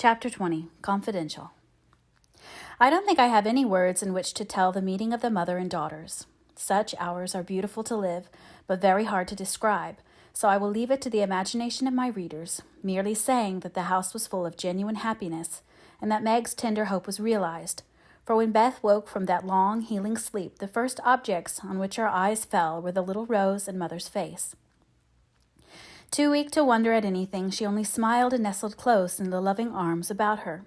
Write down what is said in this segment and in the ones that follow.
Chapter 20. Confidential. I don't think I have any words in which to tell the meeting of the mother and daughters. Such hours are beautiful to live, but very hard to describe, so I will leave it to the imagination of my readers, merely saying that the house was full of genuine happiness, and that Meg's tender hope was realized. For when Beth woke from that long, healing sleep, the first objects on which her eyes fell were the little rose and mother's face. Too weak to wonder at anything, she only smiled and nestled close in the loving arms about her,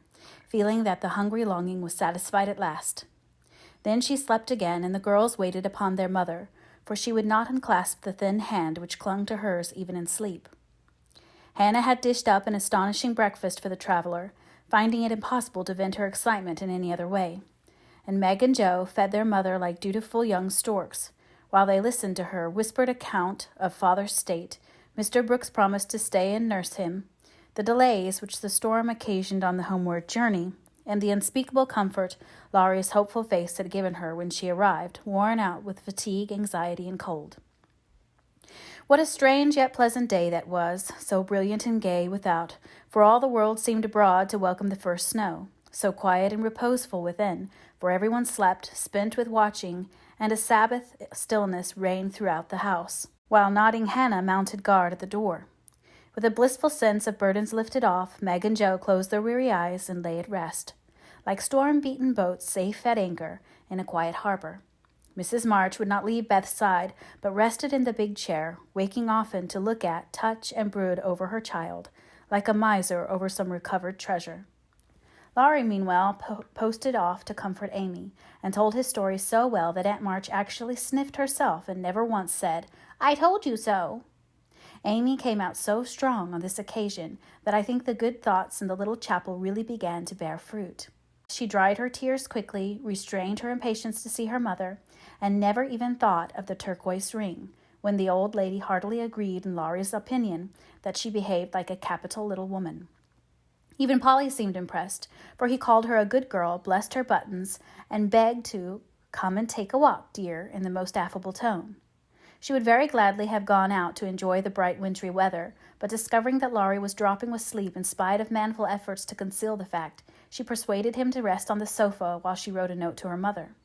feeling that the hungry longing was satisfied at last. Then she slept again, and the girls waited upon their mother, for she would not unclasp the thin hand which clung to hers even in sleep. Hannah had dished up an astonishing breakfast for the traveler, finding it impossible to vent her excitement in any other way, and Meg and Joe fed their mother like dutiful young storks, while they listened to her whispered account of father's state. Mr. Brooks promised to stay and nurse him, the delays which the storm occasioned on the homeward journey, and the unspeakable comfort Laurie's hopeful face had given her when she arrived, worn out with fatigue, anxiety, and cold. What a strange yet pleasant day that was, so brilliant and gay without, for all the world seemed abroad to welcome the first snow, so quiet and reposeful within, for everyone slept, spent with watching, and a Sabbath stillness reigned throughout the house, while nodding Hannah mounted guard at the door. With a blissful sense of burdens lifted off, Meg and Joe closed their weary eyes and lay at rest, like storm-beaten boats safe at anchor in a quiet harbor. Mrs. March would not leave Beth's side, but rested in the big chair, waking often to look at, touch, and brood over her child, like a miser over some recovered treasure. Laurie, meanwhile, posted off to comfort Amy, and told his story so well that Aunt March actually sniffed herself and never once said, "I told you so." Amy came out so strong on this occasion that I think the good thoughts in the little chapel really began to bear fruit. She dried her tears quickly, restrained her impatience to see her mother, and never even thought of the turquoise ring, when the old lady heartily agreed in Laurie's opinion that she behaved like a capital little woman. Even Polly seemed impressed, for he called her a good girl, blessed her buttons, and begged to "come and take a walk, dear," in the most affable tone. She would very gladly have gone out to enjoy the bright wintry weather, but discovering that Laurie was dropping with sleep in spite of manful efforts to conceal the fact, she persuaded him to rest on the sofa while she wrote a note to her mother.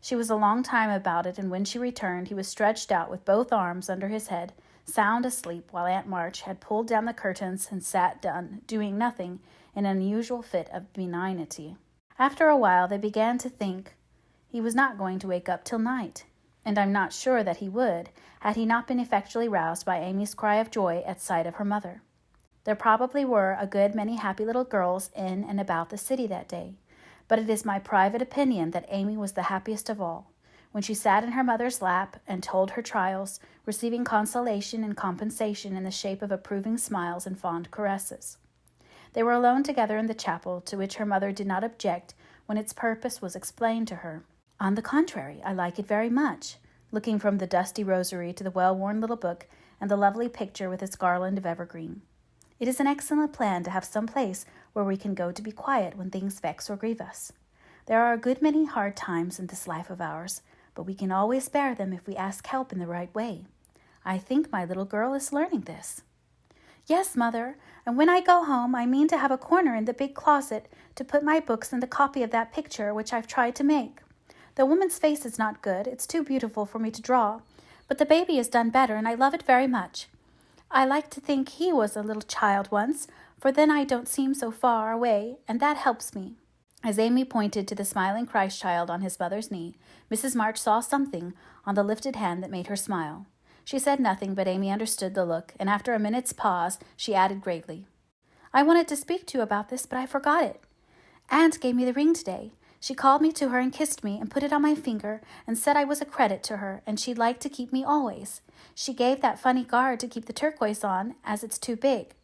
She was a long time about it, and when she returned, he was stretched out with both arms under his head, sound asleep, while Aunt March had pulled down the curtains and sat doing nothing, in an unusual fit of benignity. After a while, they began to think he was not going to wake up till night, and I'm not sure that he would, had he not been effectually roused by Amy's cry of joy at sight of her mother. There probably were a good many happy little girls in and about the city that day, but it is my private opinion that Amy was the happiest of all, when she sat in her mother's lap and told her trials, receiving consolation and compensation in the shape of approving smiles and fond caresses. They were alone together in the chapel, to which her mother did not object when its purpose was explained to her. "On the contrary, I like it very much," looking from the dusty rosary to the well-worn little book and the lovely picture with its garland of evergreen. "It is an excellent plan to have some place where we can go to be quiet when things vex or grieve us. There are a good many hard times in this life of ours, but we can always bear them if we ask help in the right way. I think my little girl is learning this." "Yes, Mother, and when I go home, I mean to have a corner in the big closet to put my books and the copy of that picture which I've tried to make. The woman's face is not good, it's too beautiful for me to draw, but the baby is done better, and I love it very much. I like to think he was a little child once, for then I don't seem so far away, and that helps me." As Amy pointed to the smiling Christ child on his mother's knee, Mrs. March saw something on the lifted hand that made her smile. She said nothing, but Amy understood the look, and after a minute's pause, she added gravely, "I wanted to speak to you about this, but I forgot it. Aunt gave me the ring today. She called me to her and kissed me and put it on my finger and said I was a credit to her and she'd like to keep me always. She gave that funny guard to keep the turquoise on, as it's too big.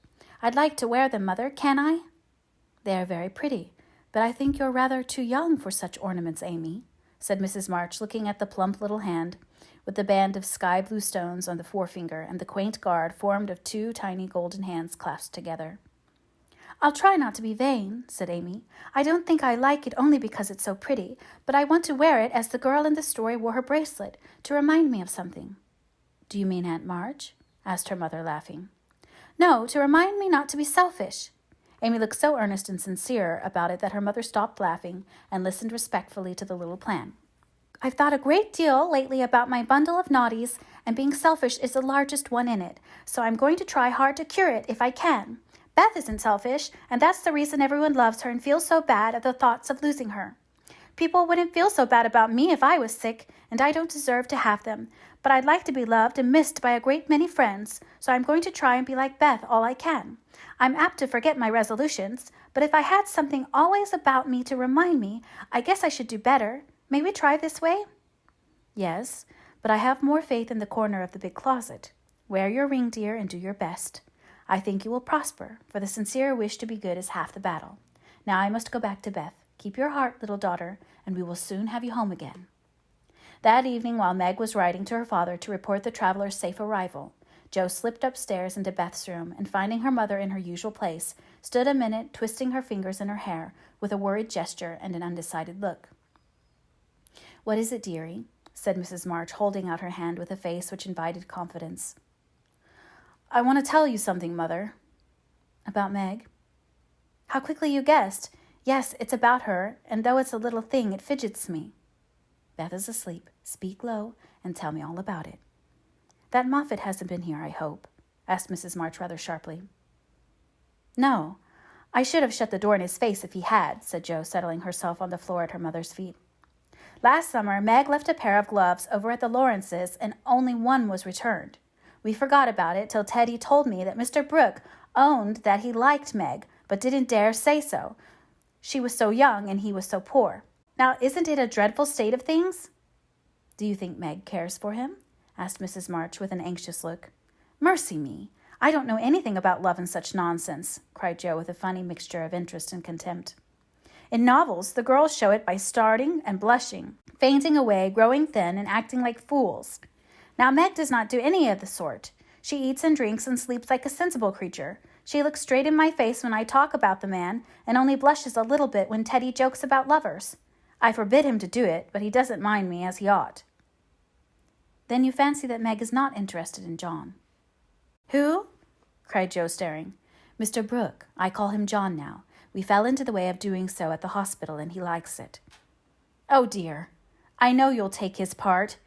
I'd like to wear them, Mother, can I?" "They are very pretty, but I think you're rather too young for such ornaments, Amy," said Mrs. March, looking at the plump little hand, with the band of sky-blue stones on the forefinger and the quaint guard formed of two tiny golden hands clasped together. "I'll try not to be vain," said Amy. "I don't think I like it only because it's so pretty, but I want to wear it as the girl in the story wore her bracelet, to remind me of something." "Do you mean Aunt March?" asked her mother, laughing. "No, to remind me not to be selfish. Amy looked so earnest and sincere about it that her mother stopped laughing and listened respectfully to the little plan. I've thought a great deal lately about my bundle of naughties, and being selfish is the largest one in it, so I'm going to try hard to cure it if I can. Beth isn't selfish, and that's the reason everyone loves her and feels so bad at the thoughts of losing her. People wouldn't feel so bad about me if I was sick, and I don't deserve to have them, but I'd like to be loved and missed by a great many friends, so I'm going to try and be like Beth all I can. I'm apt to forget my resolutions, but if I had something always about me to remind me, I guess I should do better. May we try this way? Yes, but I have more faith in the corner of the big closet. Wear your ring, dear, and do your best. I think you will prosper, for the sincere wish to be good is half the battle. Now I must go back to Beth. Keep your heart, little daughter, and we will soon have you home again. That evening, while Meg was writing to her father to report the traveler's safe arrival, Jo slipped upstairs into Beth's room, and finding her mother in her usual place, stood a minute twisting her fingers in her hair with a worried gesture and an undecided look. "What is it, dearie?" said Mrs. March, holding out her hand with a face which invited confidence. "I want to tell you something, Mother." "About Meg?" "How quickly you guessed. Yes, it's about her, and though it's a little thing, it fidgets me." "Beth is asleep. Speak low, and tell me all about it." "That Moffat hasn't been here, I hope?" asked Mrs. March rather sharply. "No. I should have shut the door in his face if he had," said Jo, settling herself on the floor at her mother's feet. "Last summer, Meg left a pair of gloves over at the Lawrences', and only one was returned. We forgot about it till Teddy told me that Mr. Brooke owned that he liked Meg, but didn't dare say so. She was so young, and he was so poor. Now, isn't it a dreadful state of things?" "Do you think Meg cares for him?" asked Mrs. March with an anxious look. "Mercy me! I don't know anything about love and such nonsense," cried Jo with a funny mixture of interest and contempt. "In novels, the girls show it by starting and blushing, fainting away, growing thin, and acting like fools. Now, Meg does not do any of the sort. She eats and drinks and sleeps like a sensible creature. She looks straight in my face when I talk about the man, and only blushes a little bit when Teddy jokes about lovers. I forbid him to do it, but he doesn't mind me as he ought." "Then you fancy that Meg is not interested in John?" "Who?" cried Jo, staring. "Mr. Brooke. I call him John now. We fell into the way of doing so at the hospital, and he likes it." "Oh, dear. I know you'll take his part.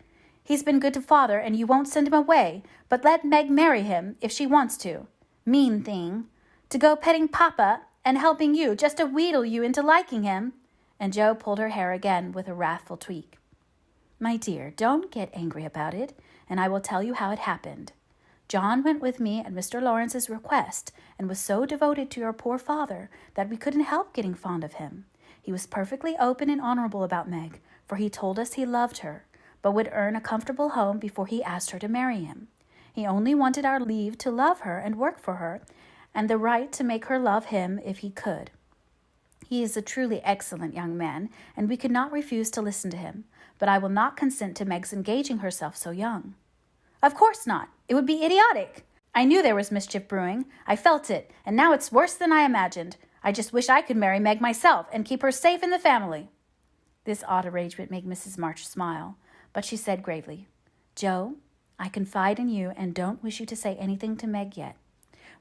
He's been good to father, and you won't send him away, but let Meg marry him if she wants to. Mean thing. To go petting Papa and helping you just to wheedle you into liking him." And Jo pulled her hair again with a wrathful tweak. "My dear, don't get angry about it, and I will tell you how it happened. John went with me at Mr. Lawrence's request, and was so devoted to your poor father that we couldn't help getting fond of him. He was perfectly open and honorable about Meg, for he told us he loved her, but would earn a comfortable home before he asked her to marry him. He only wanted our leave to love her and work for her, and the right to make her love him if he could. He is a truly excellent young man, and we could not refuse to listen to him, but I will not consent to Meg's engaging herself so young." "Of course not. It would be idiotic. I knew there was mischief brewing. I felt it, and now it's worse than I imagined. I just wish I could marry Meg myself and keep her safe in the family." This odd arrangement made Mrs. March smile, but she said gravely, "Jo, I confide in you and don't wish you to say anything to Meg yet.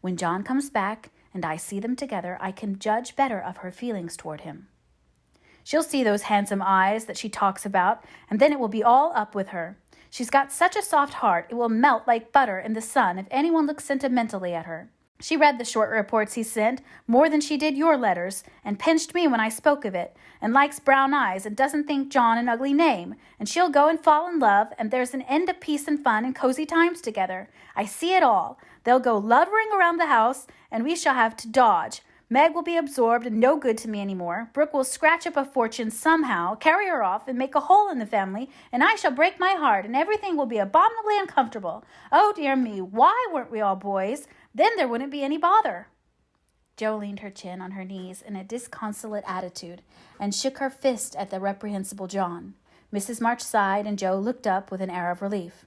When John comes back and I see them together, I can judge better of her feelings toward him. She'll see those handsome eyes that she talks about, and then it will be all up with her. She's got such a soft heart, it will melt like butter in the sun if anyone looks sentimentally at her. She read the short reports he sent, more than she did your letters, and pinched me when I spoke of it, and likes brown eyes, and doesn't think John an ugly name, and she'll go and fall in love, and there's an end of peace and fun and cozy times together. I see it all. They'll go lumbering around the house, and we shall have to dodge. Meg will be absorbed and no good to me any more. Brooke will scratch up a fortune somehow, carry her off, and make a hole in the family, and I shall break my heart, and everything will be abominably uncomfortable. Oh, dear me, why weren't we all boys? Then there wouldn't be any bother." Jo leaned her chin on her knees in a disconsolate attitude and shook her fist at the reprehensible John. Mrs. March sighed, and Jo looked up with an air of relief.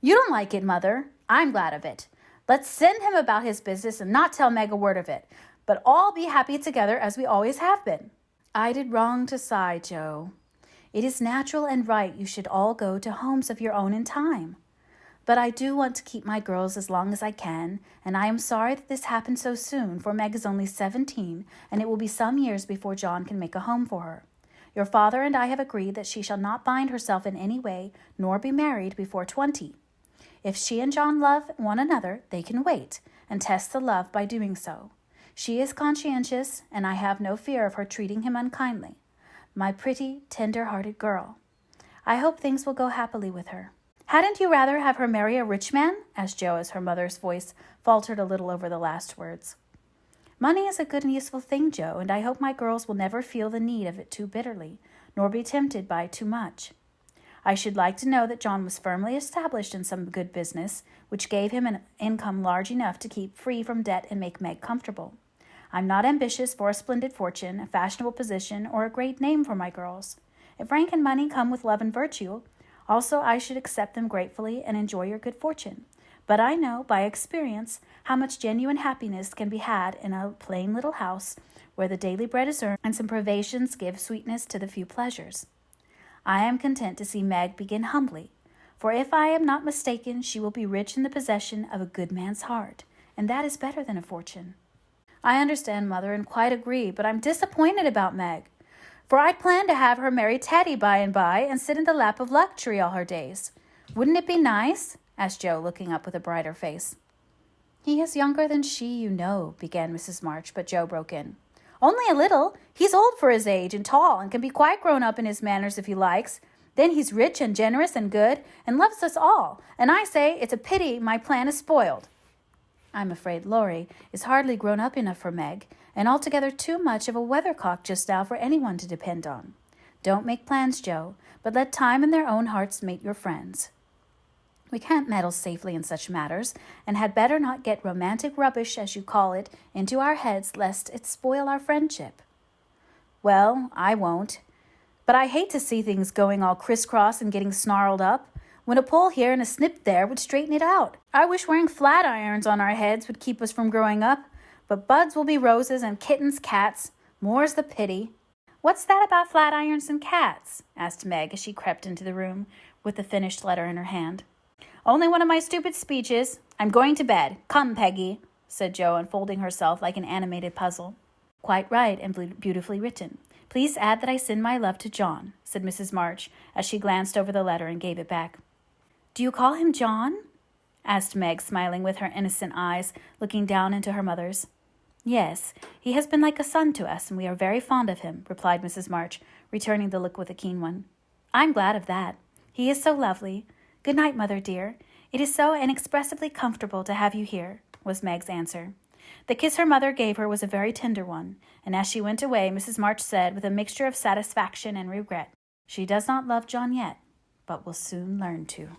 "You don't like it, Mother. I'm glad of it. Let's send him about his business and not tell Meg a word of it, but all be happy together as we always have been." "I did wrong to sigh, Jo. It is natural and right you should all go to homes of your own in time. But I do want to keep my girls as long as I can, and I am sorry that this happened so soon, for Meg is only 17, and it will be some years before John can make a home for her. Your father and I have agreed that she shall not bind herself in any way, nor be married before 20. If she and John love one another, they can wait, and test the love by doing so. She is conscientious, and I have no fear of her treating him unkindly. My pretty, tender-hearted girl. I hope things will go happily with her. Hadn't you rather have her marry a rich man? Asked Jo as her mother's voice faltered a little over the last words. Money is a good and useful thing, Jo, and I hope my girls will never feel the need of it too bitterly, nor be tempted by too much. I should like to know that John was firmly established in some good business, which gave him an income large enough to keep free from debt and make Meg comfortable. I'm not ambitious for a splendid fortune, a fashionable position, or a great name for my girls. If rank and money come with love and virtue, also I should accept them gratefully and enjoy your good fortune. But I know, by experience, how much genuine happiness can be had in a plain little house where the daily bread is earned and some privations give sweetness to the few pleasures. I am content to see Meg begin humbly, for if I am not mistaken, she will be rich in the possession of a good man's heart, and that is better than a fortune. I understand, Mother, and quite agree, but I'm disappointed about Meg, for I'd planned to have her marry Teddy by and by and sit in the lap of luxury all her days. Wouldn't it be nice? Asked Jo, looking up with a brighter face. He is younger than she, you know, began Mrs. March, but Jo broke in. Only a little. He's old for his age and tall and can be quite grown up in his manners if he likes. Then he's rich and generous and good and loves us all, and I say it's a pity my plan is spoiled. I'm afraid Laurie is hardly grown up enough for Meg, and altogether too much of a weathercock just now for anyone to depend on. Don't make plans, Jo, but let time and their own hearts mate your friends. We can't meddle safely in such matters, and had better not get romantic rubbish, as you call it, into our heads, lest it spoil our friendship. Well, I won't. But I hate to see things going all crisscross and getting snarled up, when a pull here and a snip there would straighten it out. I wish wearing flat irons on our heads would keep us from growing up, but buds will be roses and kittens cats. More's the pity. What's that about flat irons and cats? Asked Meg as she crept into the room with the finished letter in her hand. Only one of my stupid speeches. I'm going to bed. Come, Peggy, said Jo, unfolding herself like an animated puzzle. Quite right and beautifully written. Please add that I send my love to John, said Mrs. March as she glanced over the letter and gave it back. Do you call him John? Asked Meg, smiling with her innocent eyes, looking down into her mother's. Yes, he has been like a son to us, and we are very fond of him, replied Mrs. March, returning the look with a keen one. I'm glad of that. He is so lovely. Good night, Mother dear. It is so inexpressibly comfortable to have you here, was Meg's answer. The kiss her mother gave her was a very tender one, and as she went away, Mrs. March said, with a mixture of satisfaction and regret, She does not love John yet, but will soon learn to.